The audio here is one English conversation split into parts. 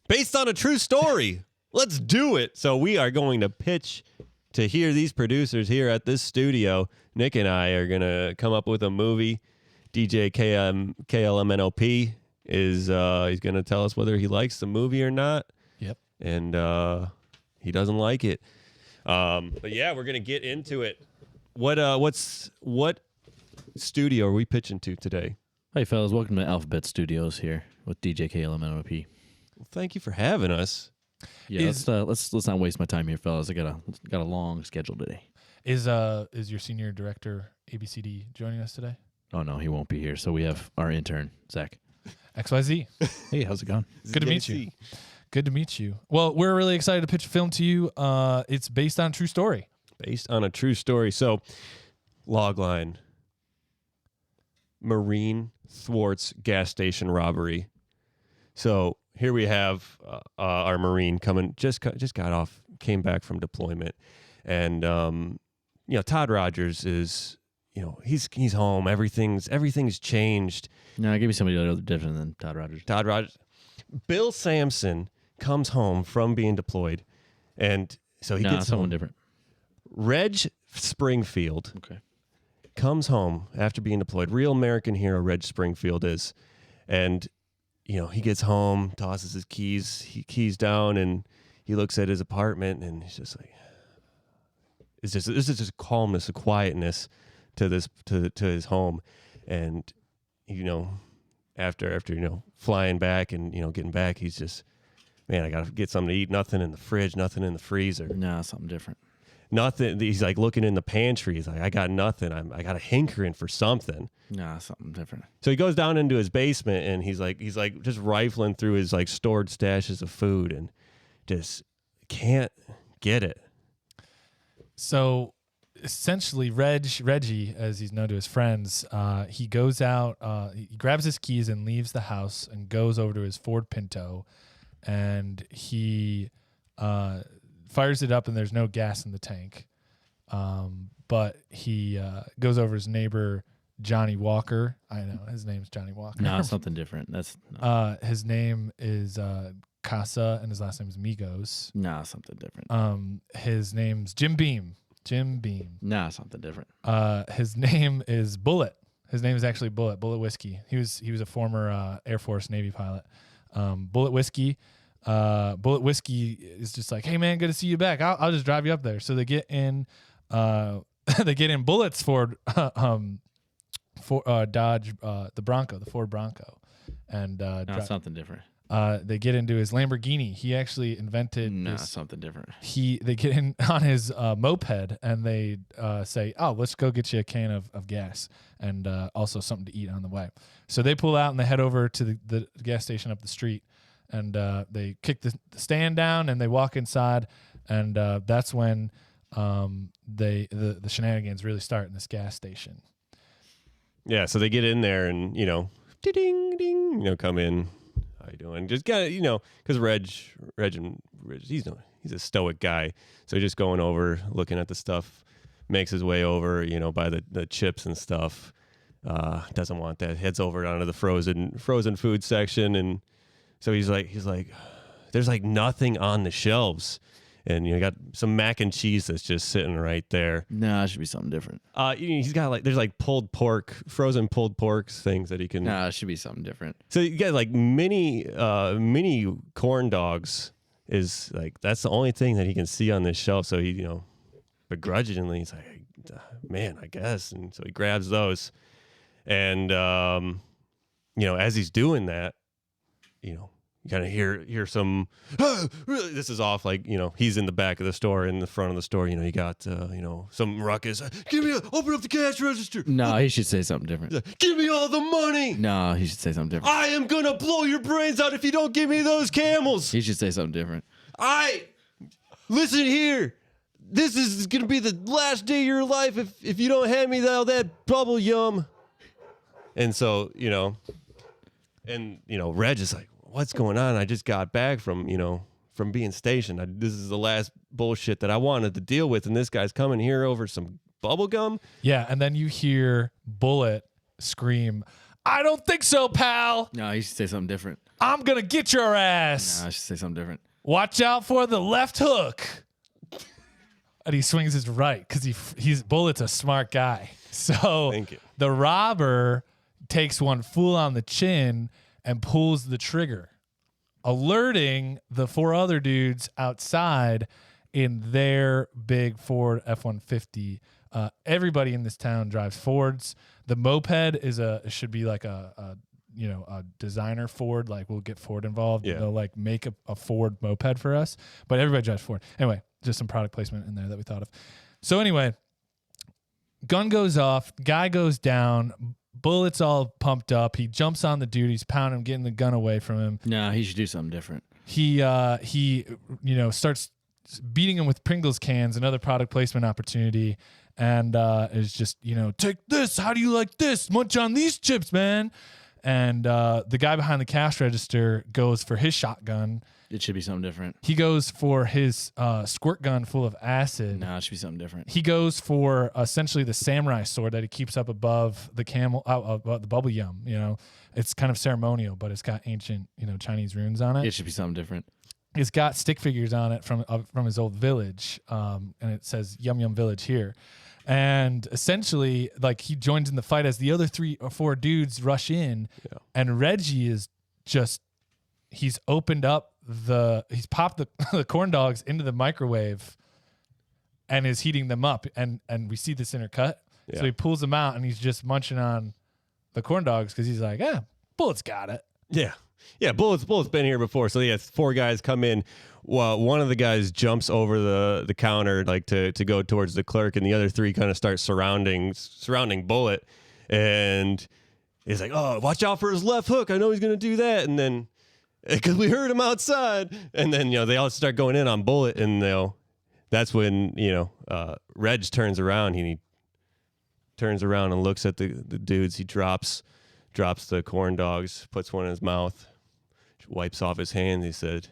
Based on a true story. Let's do it. So we are going to pitch to hear these producers here at this studio. Nick and I are going to come up with a movie. DJ KLMNOP is he's going to tell us whether he likes the movie or not. Yep. And he doesn't like it. But yeah, we're going to get into it. What studio are we pitching to today? Hey fellas, welcome to Alphabet Studios here with DJ KLMNOP. Well, thank you for having us. Yeah, let's not waste my time here, fellas. I got a long schedule today. Is your senior director ABCD joining us today? Oh no, he won't be here. So we have our intern Zach. XYZ. Hey, how's it going? Good to meet you. Good to meet you. Well, we're really excited to pitch a film to you. It's based on a true story. Based on a true story. So, logline: Marine thwarts gas station robbery. So here we have our Marine coming, just got off, came back from deployment, and Todd Rogers is, he's home. Everything's changed. No, give me somebody other different than Todd Rogers. Todd Rogers. Bill Sampson comes home from being deployed, and so he gets someone home. different. Reg Springfield comes home after being deployed. Real American hero Reg Springfield is, and he gets home, tosses his keys down, and he looks at his apartment, and he's just like, this is just calmness, a quietness to his home, and after flying back and getting back, he's just, man, I gotta get something to eat. Nothing in the fridge, nothing in the freezer. Nah, something different. Nothing. He's like looking in the pantry. He's like, I got nothing. I got a hankering for something. Nah, something different. So he goes down into his basement, and he's like just rifling through his like stored stashes of food, and just can't get it. So essentially, Reggie, as he's known to his friends, he goes out, he grabs his keys and leaves the house and goes over to his Ford Pinto, and he fires it up, and there's no gas in the tank. But he goes over his neighbor Johnny Walker. I know his name's Johnny Walker. No, something different. His name is Casa, and his last name is Migos. Nah, something different. His name's Jim Beam. Nah, something different. His name is Bullet. His name is actually Bullet Whiskey. He was a former Air Force Navy pilot. Bullet Whiskey is just like, hey man, good to see you back. I'll just drive you up there. So they get in Bullet's Ford Dodge, the Bronco, the Ford Bronco, and something different. They get into his Lamborghini. He actually invented something different. They get in on his moped, and they say, oh, let's go get you a can of gas and also something to eat on the way. So they pull out and they head over to the gas station up the street, and they kick the stand down, and they walk inside, and that's when the shenanigans really start in this gas station. Yeah, so they get in there, and ding ding, come in. How you doing? Just got because Reg, he's a stoic guy, so just going over, looking at the stuff, makes his way over, by the chips and stuff. Doesn't want that. Heads over onto the frozen food section, and so he's like, there's like nothing on the shelves, and you got some mac and cheese that's just sitting right there. Nah, it should be something different. He's got there's frozen pulled pork things that he can. Nah, it should be something different. So you got like mini corn dogs is like, that's the only thing that he can see on this shelf. So he, begrudgingly, he's like, man, I guess. And so he grabs those, and as he's doing that, you kind of hear some, this is off, he's in the back of the store, in the front of the store, you got, some ruckus. Open up the cash register. No, he should say something different. Give me all the money. No, he should say something different. I am going to blow your brains out if you don't give me those camels. He should say something different. Listen here. This is going to be the last day of your life if you don't hand me all that bubble yum. And so, Reg is like, what's going on? I just got back from being stationed. This is the last bullshit that I wanted to deal with, and this guy's coming here over some bubble gum. Yeah, and then you hear Bullet scream, I don't think so, pal. No, he should say something different. I'm going to get your ass. Nah, I should say something different. Watch out for the left hook. And he swings his right because he's Bullet's a smart guy. So Thank you. the robber takes one full on the chin and pulls the trigger, alerting the 4 other dudes outside in their big Ford F-150. Everybody in this town drives Fords. The moped should be like a designer Ford. Like we'll get Ford involved. Yeah. They'll like make a Ford moped for us, but everybody drives Ford. Anyway, just some product placement in there that we thought of. So anyway, gun goes off, guy goes down, Bullet's all pumped up. He jumps on the dude, he's pounding him, getting the gun away from him. No, he should do something different. He starts beating him with Pringles cans, another product placement opportunity, and is just, take this. How do you like this? Munch on these chips, man. And the guy behind the cash register goes for his shotgun. It should be something different. He goes for his squirt gun full of acid. No, it should be something different. He goes for essentially the samurai sword that he keeps up above the the bubble yum. It's kind of ceremonial, but it's got ancient, Chinese runes on it. It should be something different. It's got stick figures on it from his old village, and it says "Yum Yum Village" here. And essentially, like he joins in the fight as the other 3 or 4 dudes rush in, and Reggie is he's opened up he's popped the corn dogs into the microwave and is heating them up, and we see this intercut. So he pulls them out and he's just munching on the corn dogs because he's like, Bullet's got it. Yeah, Bullet's been here before. So 4 guys come in. Well, one of the guys jumps over the counter like to go towards the clerk, and the other 3 kind of start surrounding Bullet, and he's like, "Oh, watch out for his left hook. I know he's gonna do that." And then because we heard him outside, and then they all start going in on Bullet, and that's when Reg turns around. He turns around and looks at the dudes. He drops the corn dogs, puts one in his mouth, wipes off his hands. He said,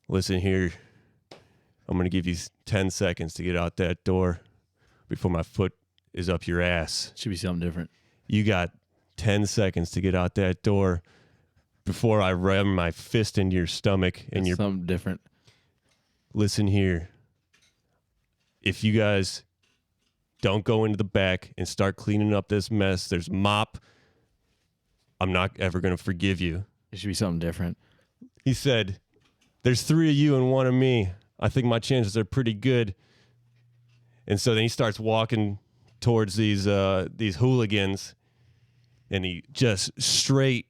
"Listen here, I'm going to give you 10 seconds to get out that door before my foot is up your ass. Should be something different. You got 10 seconds to get out that door before I ram my fist into your stomach." And you're something different. Listen here. If you guys don't go into the back and start cleaning up this mess, there's mop. I'm not ever going to forgive you. It should be something different. He said, "There's 3 of you and 1 of me. I think my chances are pretty good." And so then he starts walking towards these hooligans, and he just straight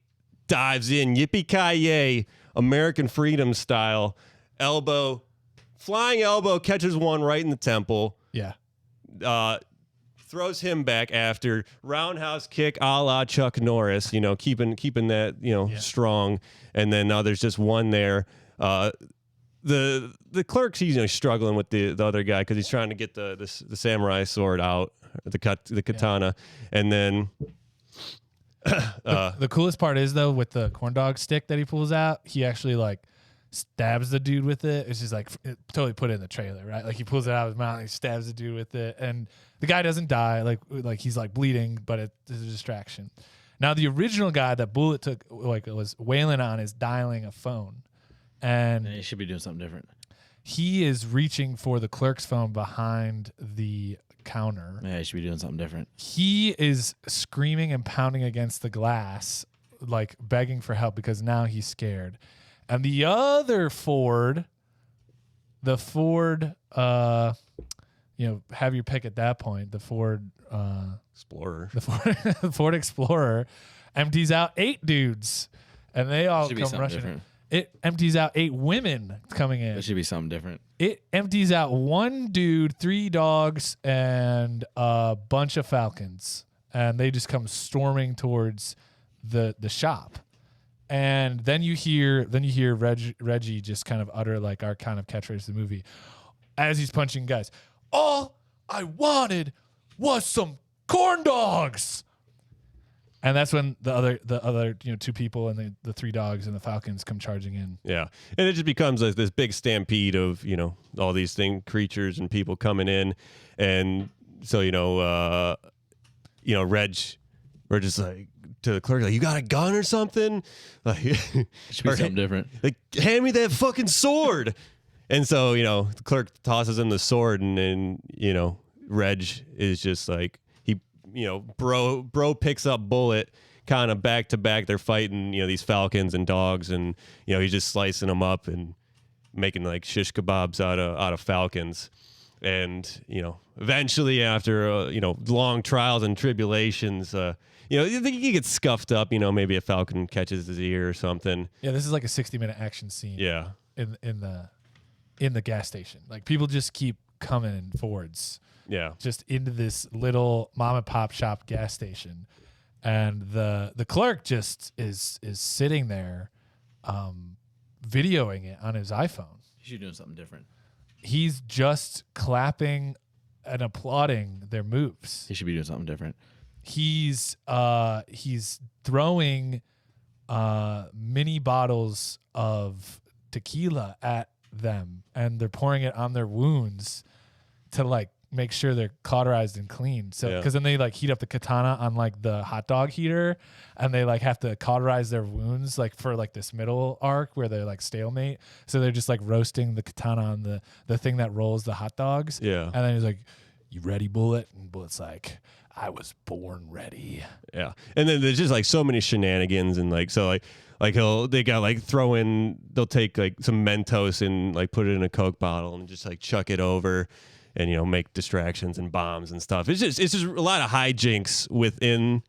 dives in, yippee-ki-yay, American freedom style, flying elbow, catches one right in the temple. Yeah. Throws him back after, roundhouse kick a la Chuck Norris, keeping that, strong. And then now there's just one there. The clerk's, he's struggling with the other guy because he's trying to get the samurai sword out, the katana. And then the coolest part is though, with the corn dog stick that he pulls out, he actually like stabs the dude with it. It's just like totally put it in the trailer, right? Like he pulls it out of his mouth, and he stabs the dude with it, and the guy doesn't die. Like he's like bleeding, but it's a distraction. Now the original guy that Bullet was wailing on is dialing a phone, and He should be doing something different. he is reaching for the clerk's phone behind the counter. Yeah, he should be doing something different. He is screaming and pounding against the glass, like begging for help because now he's scared. And the other Ford, have your pick at that point. The Ford Explorer. the Ford Explorer empties out 8 dudes, and they all Should be come something rushing. different. It empties out 8 women coming in. It should be something different. It empties out 1 dude, 3 dogs, and a bunch of falcons, and they just come storming towards the shop. And then you hear Reggie just kind of utter like our kind of catchphrase of the movie as he's punching guys. "All I wanted was some corn dogs." And that's when the other 2 people and the 3 dogs and the falcons come charging in. Yeah, and it just becomes like this big stampede of all these creatures and people coming in, and so Reg or just like to the clerk, like, you got a gun or something? Like, It should be something different. like, hand me that fucking sword. And so, the clerk tosses him the sword, and then, Reg is just like, bro picks up Bullet kind of back to back. They're fighting, these falcons and dogs, and, he's just slicing them up and making like shish kebabs out of falcons. And, eventually after, long trials and tribulations, he gets scuffed up, maybe a falcon catches his ear or something. Yeah, this is like a 60-minute action scene. Yeah. In the gas station. Like, people just keep coming in Fords. Yeah. Just into this little mom and pop shop gas station. And the clerk just is sitting there videoing it on his iPhone. You should be doing something different. He's just clapping and applauding their moves. He should be doing something different. He's throwing mini bottles of tequila at them, and they're pouring it on their wounds to like make sure they're cauterized and clean. So because then they like heat up the katana on like the hot dog heater, and they like have to cauterize their wounds like for like this middle arc where they're like stalemate. So they're just like roasting the katana on the thing that rolls the hot dogs. Yeah. And then he's like, "You ready, Bullet?" And Bullet's like, "I was born ready." Yeah. And then there's just like so many shenanigans, and like, so like they got like they'll take like some Mentos and like put it in a Coke bottle and just like chuck it over and, make distractions and bombs and stuff. It's just a lot of hijinks within,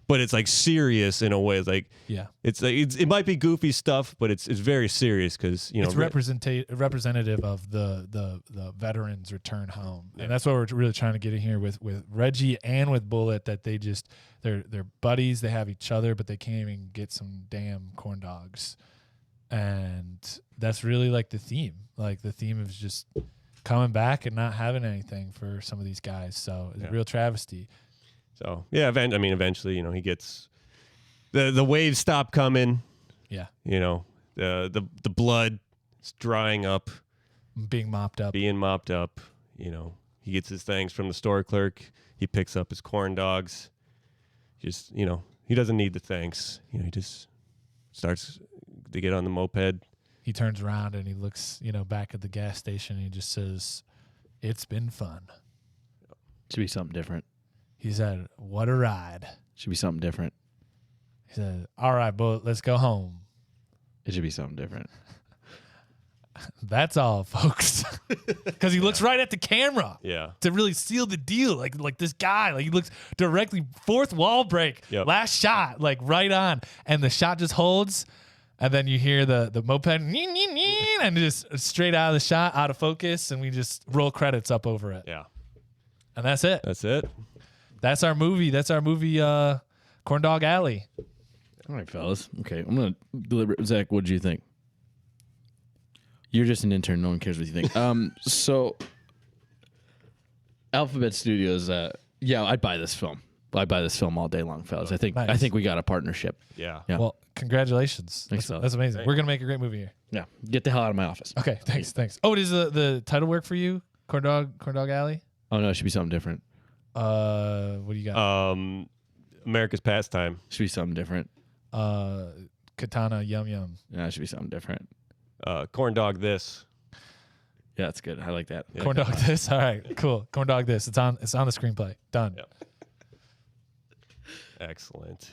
but it's like serious in a way. It's like, Yeah. it's like, it might be goofy stuff, but it's very serious because, It's representative of the veterans return home. And that's what we're really trying to get in here with Reggie and with Bullet, that they're buddies, they have each other, but they can't even get some damn corn dogs. And that's really like the theme. Like, the theme is just coming back and not having anything for some of these guys. So it's a real travesty. So yeah, eventually, he gets the waves stop coming. Yeah. The blood is drying up, Being mopped up. He gets his things from the store clerk. He picks up his corn dogs. Just, he doesn't need the thanks. He just starts to get on the moped. He turns around and he looks, back at the gas station, and he just says, "It's been fun." Should be something different. He said, "What a ride." Should be something different. He said, "All right, Bullet, let's go home." It should be something different. That's all, folks. Because he looks right at the camera. Yeah. To really seal the deal. Like this guy, like, he looks directly, fourth wall break, last shot, like right on. And the shot just holds. And then you hear the moped and just straight out of the shot, out of focus. And we just roll credits up over it. Yeah. And that's it. That's it. That's our movie. Corndog Alley. All right, fellas. Okay, I'm going to deliberate. Zach, what did you think? You're just an intern. No one cares what you think. So, Alphabet Studios, I'd buy this film. I'd buy this film all day long, fellas. I think we got a partnership. Yeah. Well, congratulations. Thanks, that's amazing. We're going to make a great movie here. Yeah. Get the hell out of my office. Okay, thanks. Oh, does the title work for you? Corndog Alley? Oh, no, it should be something different. What do you got? America's Pastime. Should be something different. Katana Yum Yum. Yeah, it should be something different. Corndog This. Yeah, that's good. I like that. Yeah. Corndog This. All right, cool. Corndog This. It's on the screenplay. Done. Yep. Excellent.